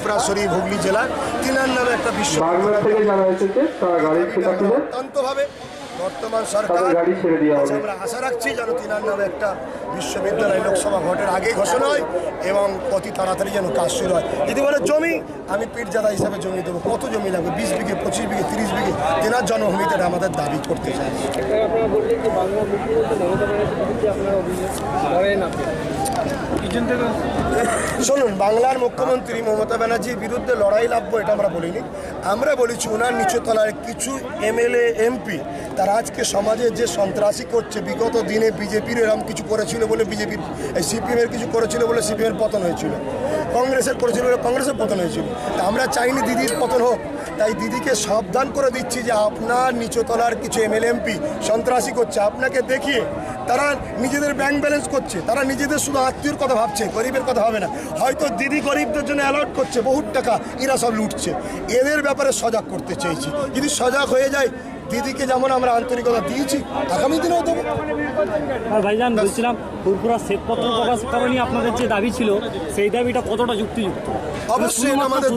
ফুরফুরা শরীফ হুগলি জেলা তিনার নামে একটা অত্যন্তভাবে বর্তমান সরকার আমরা আশা রাখছি যেন তিনার নামে একটা বিশ্ববিদ্যালয় লোকসভা ভোটের আগে ঘোষণা হয় এবং অতি তাড়াতাড়ি যেন কাজ শুরু হয়। যদি বলে জমি, আমি পীরজাদা হিসাবে জমি দেবো। কত জমি লাগবে? 20 বিঘে, 25 বিঘে, 30 বিঘে তেনার জন্মভূমিতে আমাদের দাবি করতে চাই। শুনুন, বাংলার মুখ্যমন্ত্রী মমতা ব্যানার্জির বিরুদ্ধে লড়াই লাভবো এটা আমরা বলিনি। আমরা বলেছি ওনার নিচুতলার কিছু এমএলএ এমপি তারা আজকে সমাজে যে সন্ত্রাসী করছে, বিগত দিনে বিজেপির এরকম কিছু করেছিল বলে বিজেপির, সিপিএমের কিছু করেছিল বলে সিপিএমের পতন হয়েছিল, কংগ্রেসের করেছিল বলে কংগ্রেসের পতন হয়েছিল। তা আমরা চাইনি দিদির পতন হোক, তাই দিদিকে সাবধান করে দিচ্ছি যে আপনার নিচুতলার কিছু এমএলএ এমপি সন্ত্রাসী করছে, আপনাকে দেখিয়ে তারা নিজেদের ব্যাংক ব্যালেন্স করছে, তারা নিজেদের শুধু আত্মীয়র কথা ভাবছে, গরিবের কথা হবে না। হয়তো দিদি গরিবদের জন্য অ্যালার্ট করছে, বহুত টাকা এরা সব লুটছে, এদের ব্যাপারে সজাগ করতে চাইছি। যদি সজাগ হয়ে যায়, দিদিকে যেমন আমরা আন্তরিকতা দিয়েছি আগামী দিনেও দেবো। আর ভাইজান বলছিলাম, ফুরফুরা শ্বেতপত্র প্রকাশ করা নিয়ে আপনাদের যে দাবি ছিল, সেই দাবিটা কতটা যুক্তিযুক্ত? অবশ্যই আমাদের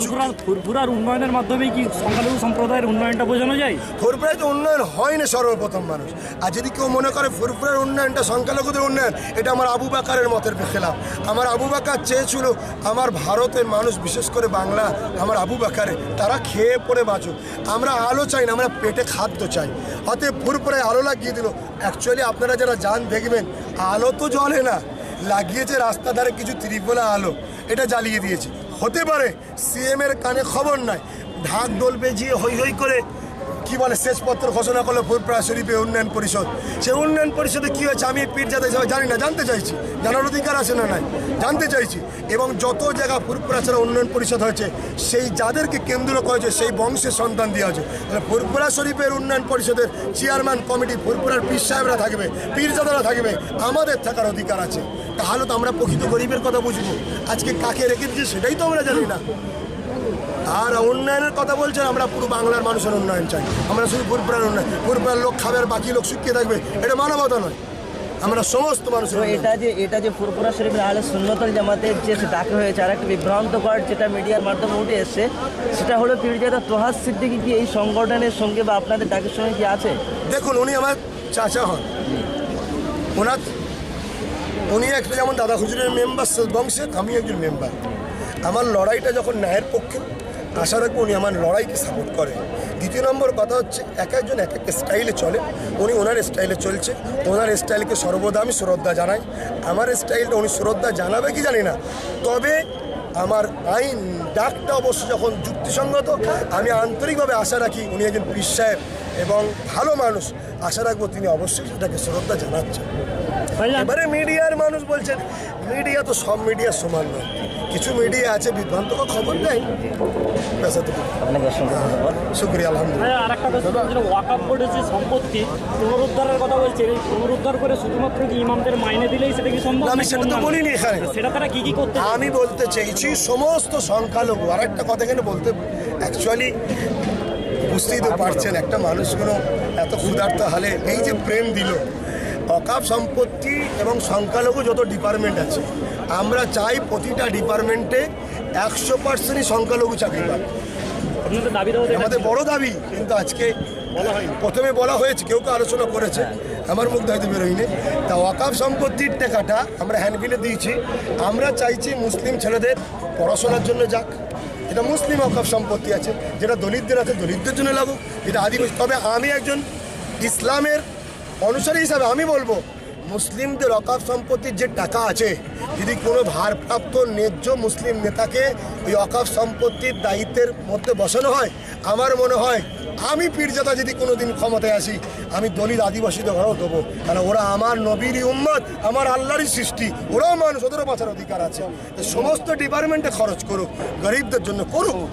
ফুরফুরার উন্নয়নের মাধ্যমে কি সংখ্যালঘু সম্প্রদায়ের উন্নয়নটা বোঝানো যায়? ফুরফুরায় তো উন্নয়ন হয়নি সর্বপ্রথম মানুষ। আর যদি কেউ মনে করে ফুরফুরার উন্নয়নটা সংখ্যালঘুদের উন্নয়ন, এটা আমার আবু বাকারের মতের খেলাফ। আমার আবু বাকার চেয়েছিল আমার ভারতের মানুষ, বিশেষ করে বাংলা, আমার আবু বাকারে তারা খেয়ে পড়ে বাঁচুক। আমরা আলো চাই না, আমরা পেটে খাদ্য চাই। অতএব ফুরফুরায় আলো লাগিয়ে দিল। অ্যাকচুয়ালি আপনারা যারা যান দেখবেন, আলো তো জ্বলে না, লাগিয়েছে রাস্তা ধারে কিছু ত্রিপোলা আলো, এটা জ্বালিয়ে দিয়েছে। হতে পারে সিএমের কানে খবর নাই, ঢাক ডোল বেজিয়ে হই হই করে কি বলে শেষপত্র ঘোষণা করলো ফুরফুরা শরীফে উন্নয়ন পরিষদ। সেই উন্নয়ন পরিষদে কী হয়েছে আমি পীরজাদা হিসাবে জানি না, জানতে চাইছি। জানার অধিকার আছে না নাই, জানতে চাইছি। এবং যত জায়গা ফুরফুরা ছাড়া উন্নয়ন পরিষদ হয়েছে, সেই যাদেরকে কেন্দ্র করেছে সেই বংশের সন্তান দেওয়া হয়েছে। তাহলে ফুরফুরা শরীফের উন্নয়ন পরিষদের চেয়ারম্যান কমিটি ফুরফুরার পীর সাহেবরা থাকবে, পীরজাদারা থাকবে, আমাদের থাকার অধিকার আছে। তাহলে তো আমরা প্রকৃত গরিবের কথা বুঝবো। আজকে কাকে রেখে দিচ্ছে সেটাই তো আমরা জানি না। আর উন্নয়নের কথা বলছেন, আমরা পুরো বাংলার মানুষের উন্নয়ন চাই। আমরা শুধু ফুরফুরার উন্নয়ন, ফুরফুরার লোক খাবে আর বাকি লোক শুকিয়ে থাকবে, এটা মানবতা নয়। আমরা সমস্ত মানুষের এটা যে ফুরফুরা শরীফের আহলে সুন্নতুল জামাতের যে ডাকা হয়েছে, আর একটা বিভ্রান্তকর যেটা মিডিয়ার মাধ্যমে উঠে এসছে, সেটা হলো পীরজাদা তোহা সিদ্দিকী কি এই সংগঠনের সঙ্গে বা আপনাদের ডাকের সঙ্গে কি আছে? দেখুন, উনি আমার চাচা হন। উনি একটা যেমন দাদা হুজুরের মেম্বার বংশের, আমি একজন মেম্বার। আমার লড়াইটা যখন ন্যায়ের পক্ষে, আশা রাখবো উনি আমার লড়াইকে সাপোর্ট করে। দ্বিতীয় নম্বর কথা হচ্ছে, এক একজন এক এক স্টাইলে চলে, উনি ওনার স্টাইলে চলছে, ওনার স্টাইলকে সর্বদা আমি শ্রদ্ধা জানাই। আমার স্টাইলটা উনি শ্রদ্ধা জানাবে কি জানি না, তবে আমার আইন ডাকটা অবশ্য যখন যুক্তিসঙ্গত, আমি আন্তরিকভাবে আশা রাখি উনি একজন পীর সাহেব এবং ভালো মানুষ, আশা রাখবো তিনি অবশ্যই সেটাকে শ্রদ্ধা জানাচ্ছেন। এবারে মিডিয়ার মানুষ বলছেন, মিডিয়া তো সব মিডিয়া সমান নয়, কিছু মিডিয়া আছে বিভ্রান্তকর খবর দেয়। শুক্রিয়া, আলহামদুলিল্লাহ। আর একটা কথা, ওয়াকফ বোর্ডের যে সম্পত্তি পুনরুদ্ধারের কথা বলছে, এই পুনরুদ্ধার করে শুধুমাত্র কি ইমামদের মাইনে দিলেই সেটা কি সম্ভব? আমি সেটা তো বলিনি এখানে, সেটা তারা কি করতে, আমি বলতে চাইছি সমস্ত সংখ্যালঘু। আর একটা কথা এখানে বলতে, অ্যাকচুয়ালি বুঝতেই তো পারছেন, একটা মানুষগুলো এত ক্ষুধার্ত হালে এই যে প্রেম দিল। ওয়াকফ সম্পত্তি এবং সংখ্যালঘু যত ডিপার্টমেন্ট আছে, আমরা চাই প্রতিটা ডিপার্টমেন্টে 100%ই সংখ্যালঘু চাকরি পাবে। আমাদের বড় দাবি, কিন্তু আজকে বলা হয়নি। প্রথমে বলা হয়েছে, কেউ কেউ আলোচনা করেছে, আমার মুখ হয়তো বেরোয়নি। তা ওয়াকফ সম্পত্তির টাকাটা আমরা হ্যান্ডবিলে দিয়েছি। আমরা চাইছি মুসলিম ছেলেদের পড়াশোনার জন্য যাক, এটা মুসলিম ওয়াকফ সম্পত্তি আছে, যেটা দলিতদের আছে দলিতদের জন্য লাগুক, যেটা আদিবাসী। তবে আমি একজন ইসলামের অনুসারী হিসাবে আমি বলবো, মুসলিমদের ওয়াকফ সম্পত্তির যে টাকা আছে, যদি কোনো ভারপ্রাপ্ত ন্যায্য মুসলিম নেতাকে ওই ওয়াকফ সম্পত্তির দায়িত্বের মধ্যে বসানো হয়, আমার মনে হয় আমি পীরজাদা যদি কোনো দিন ক্ষমতায় আসি, আমি দলিত আদিবাসীদের ঘরেও দেবো। কারণ ওরা আমার নবীরই উম্মত, আমার আল্লাহরই সৃষ্টি, ওরাও মানুষ, ওদেরও বাঁচার অধিকার আছে। সমস্ত ডিপার্টমেন্টে খরচ করুক, গরিবদের জন্য করুক,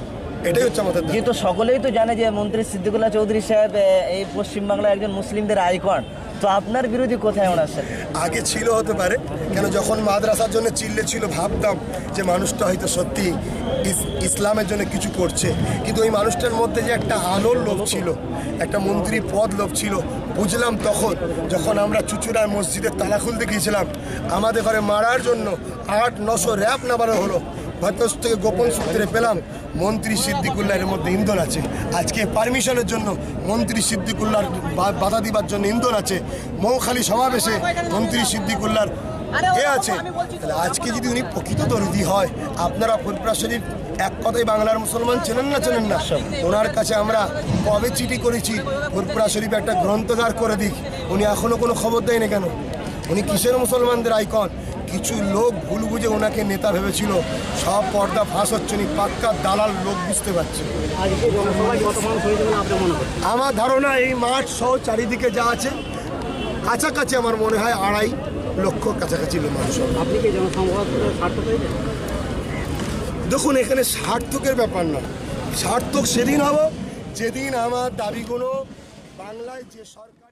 এটাই হচ্ছে আমাদের। যেহেতু সকলেই তো জানে যে মন্ত্রী সিদ্দিকুল্লাহ চৌধুরী সাহেব এই পশ্চিমবাংলার একজন মুসলিমদের আইকন, তো আপনার বিরোধী কোথায় ওনার সাথে? আগে ছিল, হতে পারে, কেন যখন মাদ্রাসার জন্য চিল্লে ছিল ভাবতাম যে মানুষটা হয়তো সত্যি ইসলামের জন্য কিছু করছে, কিন্তু ওই মানুষটার মধ্যে যে একটা আলোর লোভ ছিল, একটা মন্ত্রী পদ লোভ ছিল, বুঝলাম তখন যখন আমরা চুচুড়ায় মসজিদের তালা খুলতে গিয়েছিলাম। আমাদের ঘরে মারার জন্য 800-900 র্যাব নামানো হলো, ভারতবর্ষ থেকে গোপন সূত্রে পেলাম মন্ত্রী সিদ্দিকুল্লাহ এর মধ্যে ইন্ধন আছে। আজকে পারমিশনের জন্য মন্ত্রী সিদ্দিকুল্লাহর বাধা দিবার জন্য ইন্ধন আছে। মৌখালি সমাবেশে মন্ত্রী সিদ্দিকুল্লাহর আছে। তাহলে আজকে যদি উনি প্রকৃত দরদি হয়, আপনারা ফুরফুরা শরীফ এক কথায় বাংলার মুসলমান চেনেন না ওনার কাছে আমরা কবে চিঠি করেছি ফুরফুরা শরীফ একটা গ্রন্থগার করে দিক, উনি এখনো কোনো খবর দেয়নি কেন? উনি কিসের মুসলমানদের আইকন? কিছু লোক ভুল বুঝে ওনাকে নেতা ভেবেছিল, সব পর্দা ফাঁস হচ্ছে, উনি পাক্কা দালাল লোক বুঝতে পারছে। আজকে জনসভায় কত মানুষ হয়েছে বলে আপনি মনে করেন? আমার ধারণা এই মাঠ সহ চারিদিকে যা আছে কাছাকাছি আমার মনে হয় 2.5 লক্ষ কাছাকাছি মানুষ হবে। আপনি কি জনসংবাদ সার্থক হয়েছে? দেখুন, এখানে সার্থকের ব্যাপার না, সার্থক সেদিন হব যেদিন আমার দাবিগুলো বাংলায় যে সরকার